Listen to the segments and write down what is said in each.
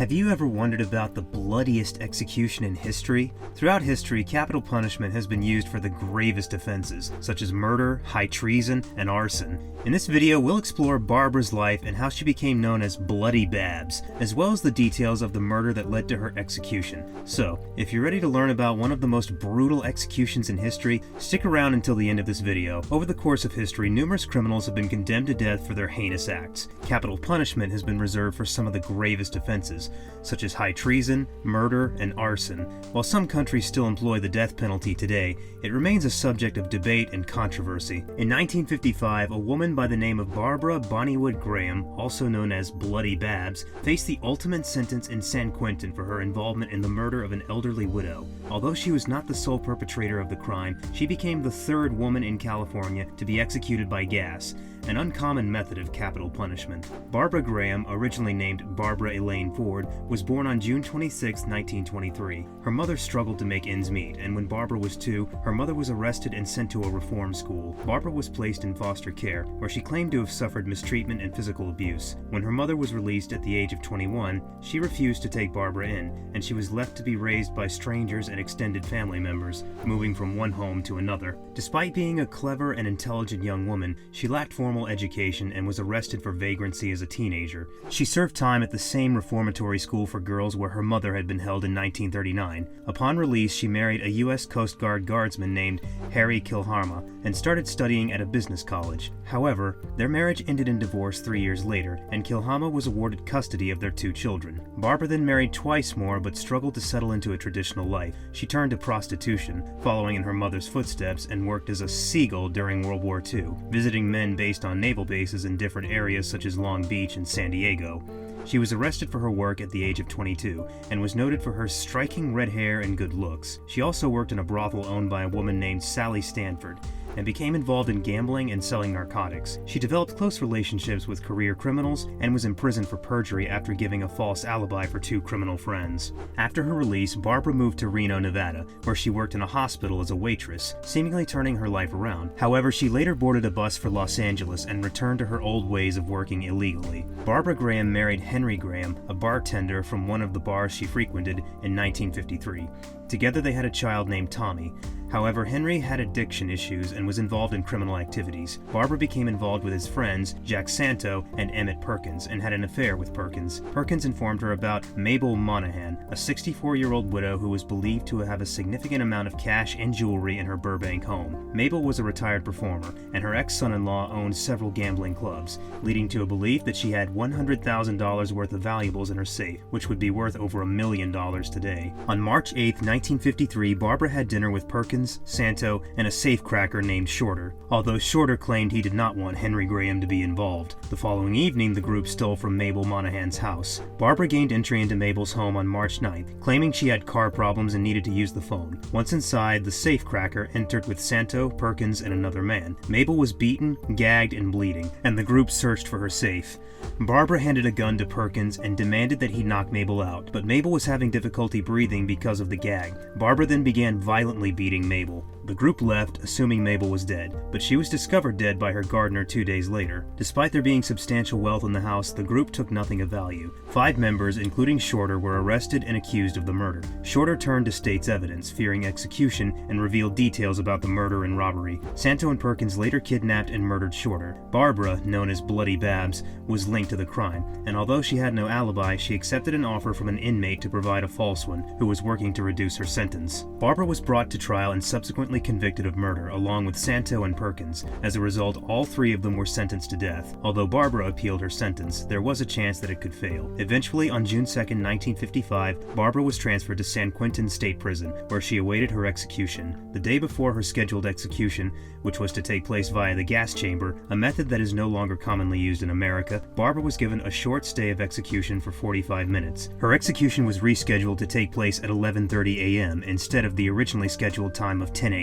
Have you ever wondered about the bloodiest execution in history? Throughout history, capital punishment has been used for the gravest offenses, such as murder, high treason, and arson. In this video, we'll explore Barbara's life and how she became known as Bloody Babs, as well as the details of the murder that led to her execution. So, if you're ready to learn about one of the most brutal executions in history, stick around until the end of this video. Over the course of history, numerous criminals have been condemned to death for their heinous acts. Capital punishment has been reserved for some of the gravest offenses, such as high treason, murder, and arson. While some countries still employ the death penalty today, it remains a subject of debate and controversy. In 1955, a woman by the name of Barbara Bonnywood Graham, also known as Bloody Babs, faced the ultimate sentence in San Quentin for her involvement in the murder of an elderly widow. Although she was not the sole perpetrator of the crime, she became the third woman in California to be executed by gas, an uncommon method of capital punishment. Barbara Graham, originally named Barbara Elaine Ford, was born on June 26, 1923. Her mother struggled to make ends meet, and when Barbara was 2, her mother was arrested and sent to a reform school. Barbara was placed in foster care, where she claimed to have suffered mistreatment and physical abuse. When her mother was released at the age of 21, she refused to take Barbara in, and she was left to be raised by strangers and extended family members, moving from one home to another. Despite being a clever and intelligent young woman, she lacked formal education and was arrested for vagrancy as a teenager. She served time at the same reformatory school for girls where her mother had been held in 1939. Upon release, she married a U.S. Coast Guard guardsman named Harry Kilharma and started studying at a business college. However, their marriage ended in divorce 3 years later, and Kilharma was awarded custody of their 2 children. Barbara then married twice more but struggled to settle into a traditional life. She turned to prostitution, following in her mother's footsteps, and worked as a seagull during World War II, visiting men based on naval bases in different areas such as Long Beach and San Diego. She was arrested for her work at the age of 22 and was noted for her striking red hair and good looks. She also worked in a brothel owned by a woman named Sally Stanford and became involved in gambling and selling narcotics. She developed close relationships with career criminals and was imprisoned for perjury after giving a false alibi for 2 criminal friends. After her release, Barbara moved to Reno, Nevada, where she worked in a hospital as a waitress, seemingly turning her life around. However, she later boarded a bus for Los Angeles and returned to her old ways of working illegally. Barbara Graham married Henry Graham, a bartender from one of the bars she frequented, in 1953. Together they had a child named Tommy. However, Henry had addiction issues and was involved in criminal activities. Barbara became involved with his friends, Jack Santo and Emmett Perkins, and had an affair with Perkins. Perkins informed her about Mabel Monahan, a 64-year-old widow who was believed to have a significant amount of cash and jewelry in her Burbank home. Mabel was a retired performer, and her ex-son-in-law owned several gambling clubs, leading to a belief that she had $100,000 worth of valuables in her safe, which would be worth over $1 million today. On March 8, 1953, Barbara had dinner with Perkins, Santo, and a safecracker named Shorter, although Shorter claimed he did not want Henry Graham to be involved. The following evening, the group stole from Mabel Monahan's house. Barbara gained entry into Mabel's home on March 9th, claiming she had car problems and needed to use the phone. Once inside, the safecracker entered with Santo, Perkins, and another man. Mabel was beaten, gagged, and bleeding, and the group searched for her safe. Barbara handed a gun to Perkins and demanded that he knock Mabel out, but Mabel was having difficulty breathing because of the gag. Barbara then began violently beating Mabel. The group left, assuming Mabel was dead, but she was discovered dead by her gardener 2 days later. Despite there being substantial wealth in the house, the group took nothing of value. 5 members, including Shorter, were arrested and accused of the murder. Shorter turned to state's evidence, fearing execution, and revealed details about the murder and robbery. Santo and Perkins later kidnapped and murdered Shorter. Barbara, known as Bloody Babs, was linked to the crime, and although she had no alibi, she accepted an offer from an inmate to provide a false one, who was working to reduce her sentence. Barbara was brought to trial and subsequently convicted of murder, along with Santo and Perkins. As a result, all 3 of them were sentenced to death. Although Barbara appealed her sentence, there was a chance that it could fail. Eventually, on June 2, 1955, Barbara was transferred to San Quentin State Prison, where she awaited her execution. The day before her scheduled execution, which was to take place via the gas chamber, a method that is no longer commonly used in America, Barbara was given a short stay of execution for 45 minutes. Her execution was rescheduled to take place at 11:30 a.m. instead of the originally scheduled time of 10 a.m.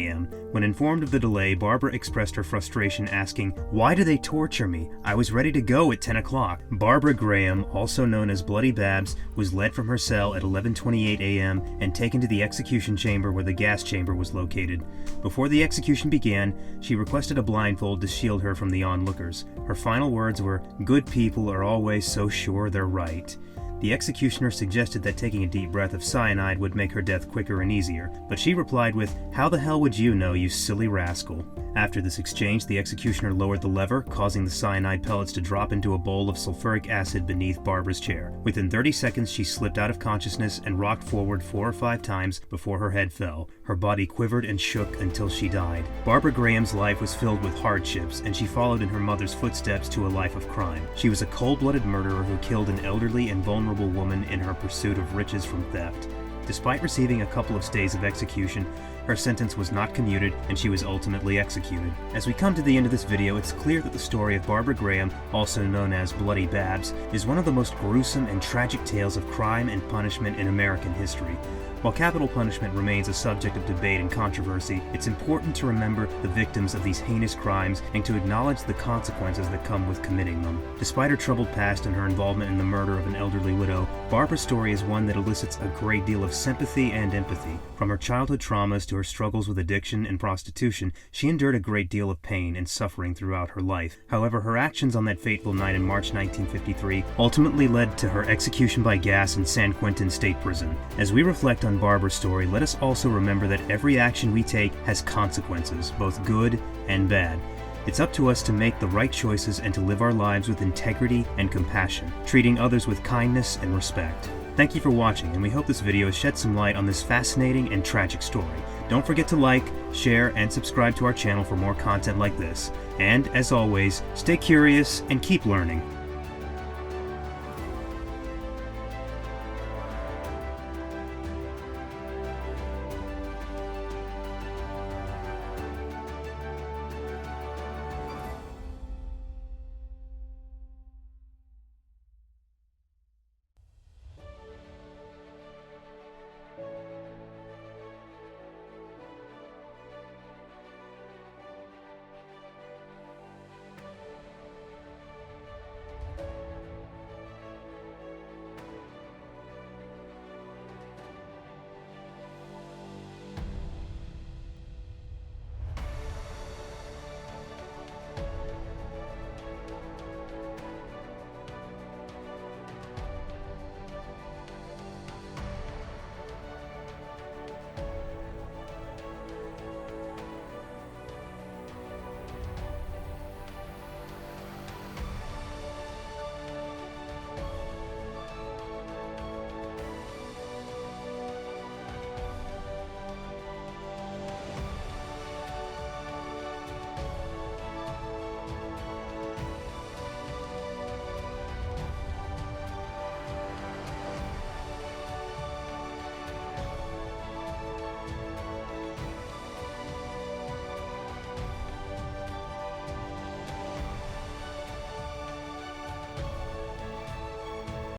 When informed of the delay, Barbara expressed her frustration, asking, "Why do they torture me? I was ready to go at 10 o'clock." Barbara Graham, also known as Bloody Babs, was led from her cell at 11:28 a.m. and taken to the execution chamber where the gas chamber was located. Before the execution began, she requested a blindfold to shield her from the onlookers. Her final words were, "Good people are always so sure they're right." The executioner suggested that taking a deep breath of cyanide would make her death quicker and easier, but she replied with, "How the hell would you know, you silly rascal?" After this exchange, the executioner lowered the lever, causing the cyanide pellets to drop into a bowl of sulfuric acid beneath Barbara's chair. Within 30 seconds, she slipped out of consciousness and rocked forward 4 or 5 times before her head fell. Her body quivered and shook until she died. Barbara Graham's life was filled with hardships, and she followed in her mother's footsteps to a life of crime. She was a cold-blooded murderer who killed an elderly and vulnerable woman in her pursuit of riches from theft. Despite receiving a couple of stays of execution, her sentence was not commuted and she was ultimately executed. As we come to the end of this video, it's clear that the story of Barbara Graham, also known as Bloody Babs, is one of the most gruesome and tragic tales of crime and punishment in American history. While capital punishment remains a subject of debate and controversy, it's important to remember the victims of these heinous crimes and to acknowledge the consequences that come with committing them. Despite her troubled past and her involvement in the murder of an elderly widow, Barbara's story is one that elicits a great deal of sympathy and empathy. From her childhood traumas to her struggles with addiction and prostitution, she endured a great deal of pain and suffering throughout her life. However, her actions on that fateful night in March 1953 ultimately led to her execution by gas in San Quentin State Prison. As we reflect on Barbara's story, let us also remember that every action we take has consequences, both good and bad. It's up to us to make the right choices and to live our lives with integrity and compassion, treating others with kindness and respect. Thank you for watching, and we hope this video has shed some light on this fascinating and tragic story. Don't forget to like, share, and subscribe to our channel for more content like this. And, as always, stay curious and keep learning.